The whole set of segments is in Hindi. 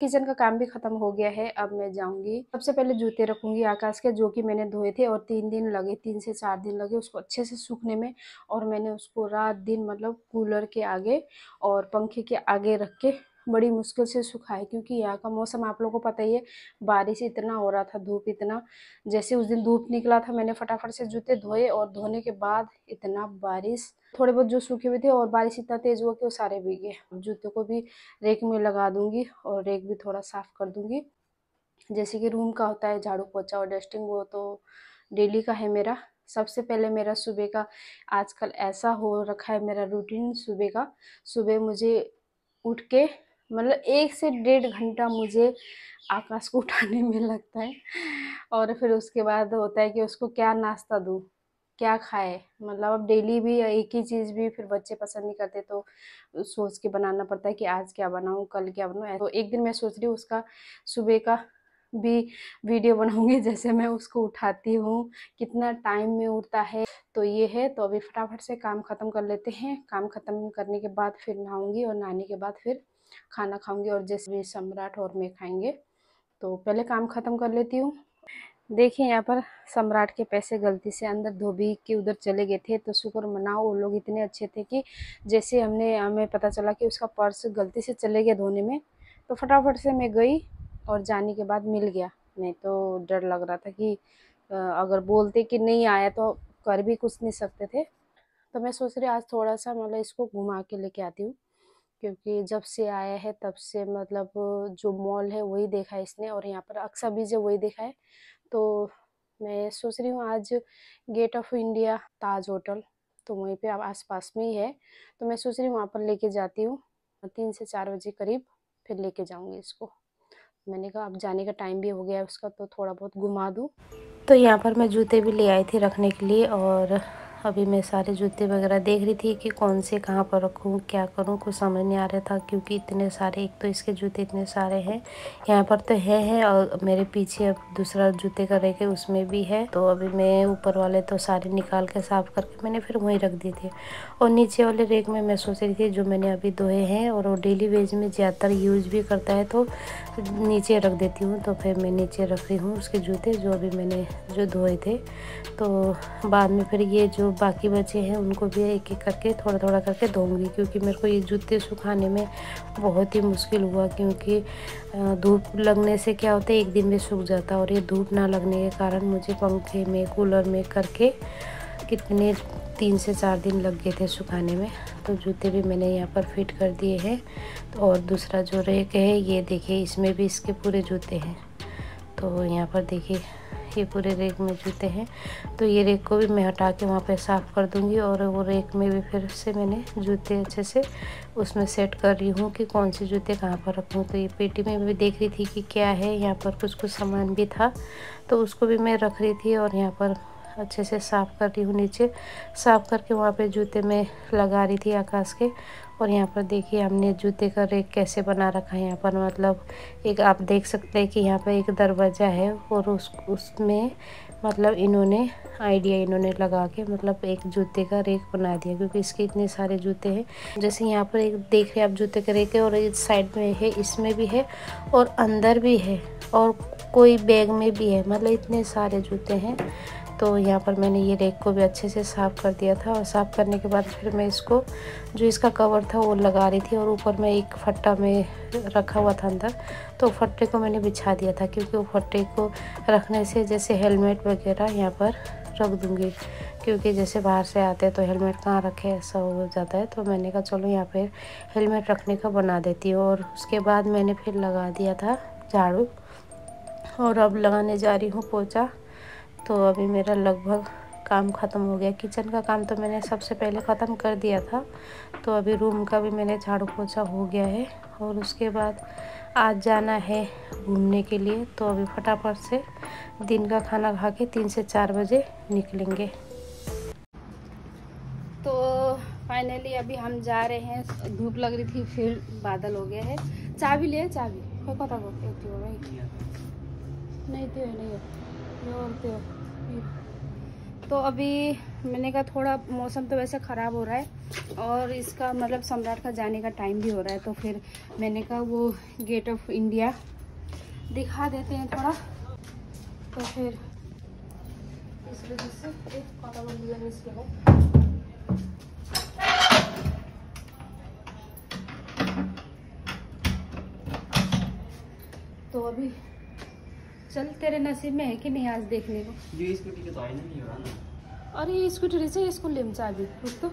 किचन का काम भी खत्म हो गया है। अब मैं जाऊंगी, सबसे पहले जूते रखूंगी आकाश के, जो कि मैंने धोए थे और 3 से 4 दिन लगे उसको अच्छे से सूखने में। और मैंने उसको रात दिन मतलब कूलर के आगे और पंखे के आगे रख के बड़ी मुश्किल से सुखाए, क्योंकि यहाँ का मौसम आप लोगों को पता ही है, बारिश इतना हो रहा था, धूप इतना। जैसे उस दिन धूप निकला था, मैंने फटाफट से जूते धोए और धोने के बाद इतना बारिश, थोड़े बहुत जो सूखे हुए थे और बारिश इतना तेज हुआ कि वो सारे भीगे। जूतों को भी रेक में लगा दूंगी और रेक भी थोड़ा साफ कर दूंगी। जैसे कि रूम का होता है झाड़ू पोछा और डस्टिंग, वो तो डेली का है मेरा। सबसे पहले मेरा सुबह का, आजकल ऐसा हो रखा है मेरा रूटीन सुबह का, सुबह मुझे उठ के मतलब 1 से 1.5 घंटा मुझे आकाश को उठाने में लगता है। और फिर उसके बाद होता है कि उसको क्या नाश्ता दूँ, क्या खाए। मतलब अब डेली भी एक ही चीज़ भी फिर बच्चे पसंद नहीं करते, तो सोच के बनाना पड़ता है कि आज क्या बनाऊँ, कल क्या बनाऊँ। तो एक दिन मैं सोच रही हूँ उसका सुबह का भी वीडियो बनाऊंगी, जैसे मैं उसको उठाती हूँ, कितना टाइम में उठता है। तो ये है, तो अभी फटाफट से काम ख़त्म कर लेते हैं। काम ख़त्म करने के बाद फिर नहाऊंगी और नहाने के बाद फिर खाना खाऊंगी, और जैसे भी सम्राट और मैं खाएंगे। तो पहले काम ख़त्म कर लेती हूँ। देखिए यहाँ पर सम्राट के पैसे गलती से अंदर धोबी के उधर चले गए थे, तो शुक्र मनाओ वो लोग इतने अच्छे थे कि जैसे हमें पता चला कि उसका पर्स गलती से चले गया धोने में, तो फटाफट से मैं गई और जाने के बाद मिल गया। नहीं तो डर लग रहा था कि अगर बोलते कि नहीं आया तो कर भी कुछ नहीं सकते थे। तो मैं सोच रही आज थोड़ा सा मतलब इसको घुमा के लेके आती हूँ, क्योंकि जब से आया है तब से मतलब जो मॉल है वही देखा है इसने, और यहाँ पर अक्सा बीच है वही देखा है। तो मैं सोच रही हूँ आज gate of India Taj hotel, तो वहीं पे अब आसपास में ही है, तो मैं सोच रही हूँ वहाँ पर लेके जाती हूँ 3 से 4 बजे करीब, फिर लेके जाऊँगी इसको। मैंने कहा अब जाने का टाइम भी हो गया है उसका, तो थोड़ा बहुत घुमा दूँ। तो यहाँ पर मैं जूते भी ले आई थी रखने के लिए, और अभी मैं सारे जूते वगैरह देख रही थी कि कौन से कहाँ पर रखूँ, क्या करूँ, कुछ समझ नहीं आ रहा था, क्योंकि इतने सारे, एक तो इसके जूते इतने सारे हैं, यहाँ पर तो है और मेरे पीछे अब दूसरा जूते का रैक है उसमें भी है। तो अभी मैं ऊपर वाले तो सारे निकाल के साफ़ करके मैंने फिर वहीं रख दिए थे, और नीचे वाले रैक में मैं सोच रही थी जो मैंने अभी धोए हैं और वो डेली वेज में ज़्यादातर यूज़ भी करता है, तो नीचे रख देती हूँ। तो फिर मैं नीचे रख रही हूँ उसके जूते जो अभी मैंने जो धोए थे। तो बाद में फिर ये जो बाकी बचे हैं उनको भी एक एक करके थोड़ा थोड़ा करके धोऊंगी, क्योंकि मेरे को ये जूते सुखाने में बहुत ही मुश्किल हुआ, क्योंकि धूप लगने से क्या होता है एक दिन में सूख जाता है, और ये धूप ना लगने के कारण मुझे पंखे में कूलर में करके कितने 3 से 4 दिन लग गए थे सुखाने में। तो जूते भी मैंने यहाँ पर फिट कर दिए हैं। तो और दूसरा जो रैक है ये देखिए, इसमें भी इसके पूरे जूते हैं। तो यहाँ पर देखिए ये पूरे रैक में जूते हैं। तो ये रैक को भी मैं हटा के वहाँ पे साफ़ कर दूँगी, और वो रैक में भी फिर से मैंने जूते अच्छे से उसमें सेट कर रही हूँ कि कौन से जूते कहाँ पर रखूँ। तो ये पेटी में भी देख रही थी कि क्या है, यहाँ पर कुछ कुछ सामान भी था, तो उसको भी मैं रख रही थी, और यहाँ पर अच्छे से साफ़ कर रही हूँ। नीचे साफ़ करके वहाँ पे जूते में लगा रही थी आकाश के। और यहाँ पर देखिए हमने जूते का रैक कैसे बना रखा है। यहाँ पर मतलब एक आप देख सकते हैं कि यहाँ पर एक दरवाज़ा है, और उसमें मतलब इन्होंने इन्होंने लगा के मतलब एक जूते का रैक बना दिया, क्योंकि इसके इतने सारे जूते हैं। जैसे यहाँ पर एक देख रहे हैं आप जूते का रैक है, और इस साइड में है, इसमें भी है, और अंदर भी है, और कोई बैग में भी है, मतलब इतने सारे जूते हैं। तो यहाँ पर मैंने ये रैक को भी अच्छे से साफ़ कर दिया था, और साफ़ करने के बाद फिर मैं इसको जो इसका कवर था वो लगा रही थी, और ऊपर में एक फट्टा में रखा हुआ था अंदर, तो फट्टे को मैंने बिछा दिया था, क्योंकि वो फट्टे को रखने से जैसे हेलमेट वगैरह यहाँ पर रख दूँगी, क्योंकि जैसे बाहर से आते हैं तो हेलमेट कहाँ रखे ऐसा हो जाता है। तो मैंने कहा चलो यहाँ पर हेलमेट रखने का बना देती हूँ। और उसके बाद मैंने फिर लगा दिया था झाड़ू, और अब लगाने जा रही हूँ पोछा। तो अभी मेरा लगभग काम ख़त्म हो गया। किचन का काम तो मैंने सबसे पहले ख़त्म कर दिया था, तो अभी रूम का भी मैंने झाड़ू पोछा हो गया है। और उसके बाद आज जाना है घूमने के लिए, तो अभी फटाफट से दिन का खाना खा के 3 से 4 बजे निकलेंगे। तो फाइनली अभी हम जा रहे हैं। धूप लग रही थी, फिर बादल हो गया है। चाबी ले, चाबी पता को नहीं तो नहीं तो अभी मैंने कहा थोड़ा मौसम तो वैसे ख़राब हो रहा है और इसका मतलब सम्राट का जाने का टाइम भी हो रहा है, तो फिर मैंने कहा वो गेट ऑफ इंडिया दिखा देते हैं थोड़ा। तो फिर इस वजह से एक कॉटन लिया इसके लिए। तो अभी चल, तेरे नसीब में है कि नहीं आज देखने को। ये स्कूटी के तो आईना नहीं हो रहा ना। अरे ये स्कूटी से इसको लेम चाबी रुक तो।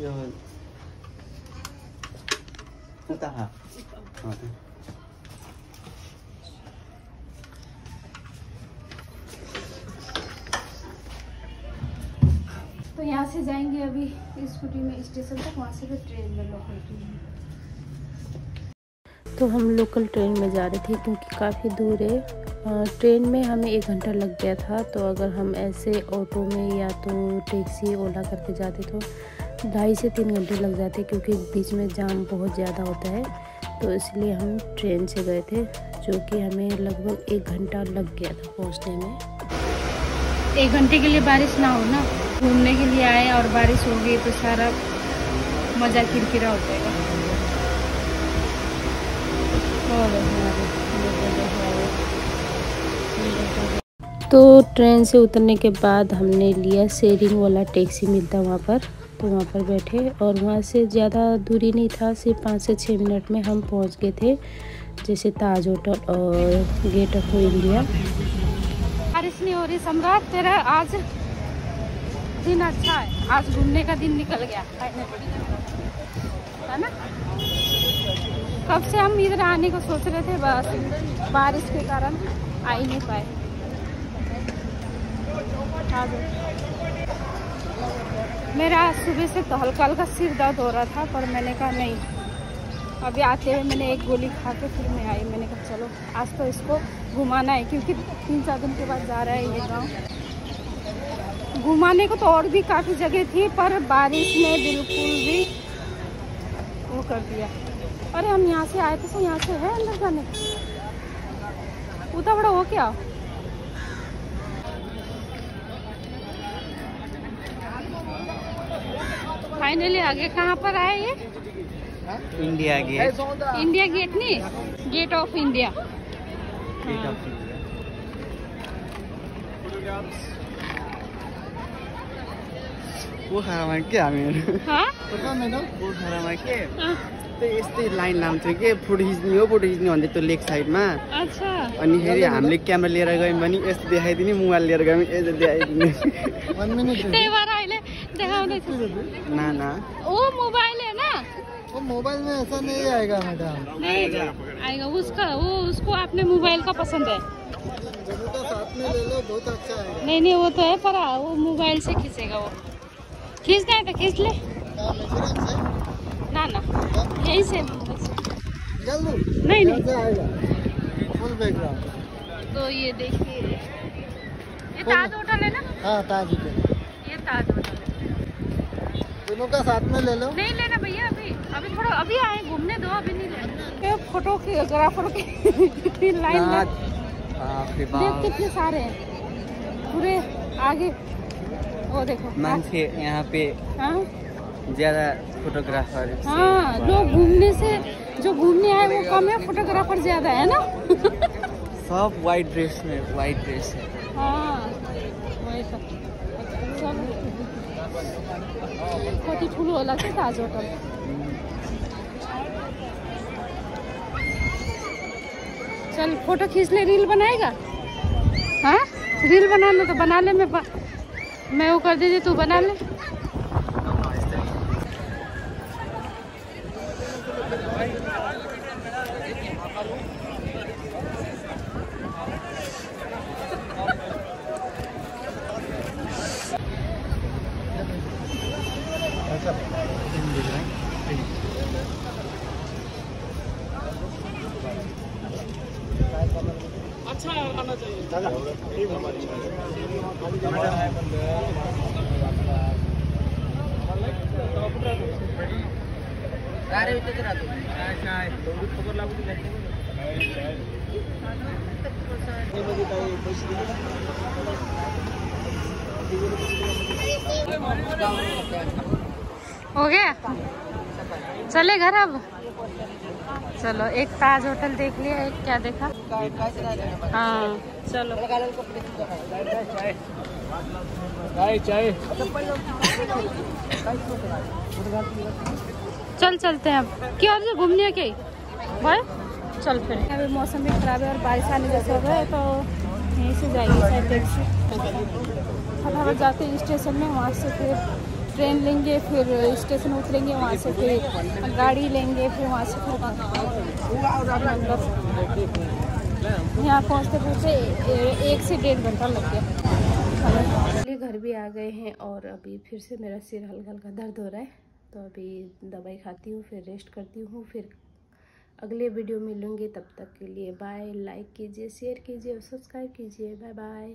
यो उता हाँ तो यहाँ से जाएंगे अभी स्कूटी में स्टेशन तक, वहाँ से फिर ट्रेन में, लोकल ट्रेन में। तो हम लोकल ट्रेन में जा रहे थे क्योंकि काफ़ी दूर है। ट्रेन में हमें 1 घंटा लग गया था, तो अगर हम ऐसे ऑटो में या तो टैक्सी ओला करके जाते तो 2.5 से 3 घंटे लग जाते, क्योंकि बीच में जाम बहुत ज़्यादा होता है। तो इसलिए हम ट्रेन से गए थे, जो कि हमें लगभग 1 घंटा लग गया था पहुंचने में। 1 घंटे के लिए बारिश ना हो ना, घूमने के लिए आए और बारिश हो गई तो सारा मज़ा किरकिरा हो जाएगा। तो ट्रेन से उतरने के बाद हमने लिया शेयरिंग वाला टैक्सी, मिलता वहाँ पर, तो वहाँ पर बैठे और वहाँ से ज़्यादा दूरी नहीं था, सिर्फ 5 से 6 मिनट में हम पहुँच गए थे, जैसे ताज होटल और गेट ऑफ इंडिया। बारिश नहीं हो रही सम्राट, तेरा आज दिन अच्छा है, आज घूमने का दिन निकल गया है ना। कब से हम इधर आने को सोच रहे थे, बस बारिश के कारण आ ही नहीं पाए। मेरा सुबह से तो हल्का हल्का सिर दर्द हो रहा था, पर मैंने कहा नहीं, अभी आते हुए मैंने एक गोली खा के फिर मैं आई। मैंने कहा चलो आज तो इसको घुमाना है, क्योंकि 3-4 दिन के बाद जा रहा है ये गाँव। घुमाने को तो और भी काफ़ी जगह थी, पर बारिश ने बिल्कुल भी वो कर दिया। अरे हम यहाँ से आए थे, तो यहाँ से है अंदर जाने उतना बड़ा हो क्या। फाइनली आगे कहाँ पर आए ये? India gate. इंडिया गेट नहीं, gate of India. Gate of पोखरामा के हामीहरू पोखरामा के यस्तै लाइन लाउँथ्यो कि फोटो खिच्ने हो फोटो खिच्ने भन्दै त्यो लेक साइडमा। अच्छा। अनि फेरि हामीले क्यामेरा लिएर गयौँ भने यस्तो देखाइदिने, मोबाइल लिएर गयौँ यस्तो देखाइदिने। ना ना वो मोबाइल है ना, वो मोबाइल में ऐसा नहीं आएगा मैडम। नहीं आएगा उसका, वो उसको अपने मोबाइल का पसंद है। जरूर साथ में ले लो, बहुत अच्छा है। नहीं नहीं वो तो है, पर वो मोबाइल से खींचेगा, वो खींचना है तो खींच ले। ना ना यही से नहीं नहीं फुल बैकग्राउंड। तो ये देखिए, ये ताज होटल है ना। हाँ ताज होटल, ये ताज होटल है। दोनों का साथ में ले लो। नहीं लेना भैया, अभी अभी थोड़ा अभी आए, घूमने दो, अभी नहीं लेना। फोटो ग्राफर की कितनी लाइन देख, कितने सारे हैं पूरे आगे। वो देखो मान्छे यहाँ पे ज्यादा फोटोग्राफर। हाँ, लोग घूमने से जो घूमने आए वो कम है, फोटोग्राफर ज्यादा है ना। सब वाइट ड्रेस में, वाइट ड्रेस है। हाँ वही सब कति ठुलो होला के ताज होटल। चल फोटो खींच ले, रील बनाएगा। हाँ रील बनाना तो बना ले, मैं वो कर दीजिए, तू बना ले। अच्छा आना चाहिए। गाडी हो गया, चले घर अब। चलो, एक ताज होटल देख लिया, एक क्या देखा? हाँ चलो। चाय चल चलते हैं अब। क्या और घूमने के भाई, चल फिर। अभी मौसम भी खराब है और बारिश आने जैसा हो रहा है, तो यहीं से जाएंगे शायद टैक्सी। फटाफट जाते हैं स्टेशन में, वहाँ से फिर ट्रेन लेंगे, फिर स्टेशन उतरेंगे, वहाँ से फिर गाड़ी लेंगे, फिर वहाँ से फिर यहाँ पहुँचते पहुँचते 1 से 1.5 घंटा लग गया। घर भी आ गए हैं और अभी फिर से मेरा सिर हल्का हल्का दर्द हो रहा है, तो अभी दवाई खाती हूँ, फिर रेस्ट करती हूँ। फिर अगले वीडियो मिलूँगी, तब तक के लिए बाय। लाइक कीजिए, शेयर कीजिए और सब्सक्राइब कीजिए। Bye bye.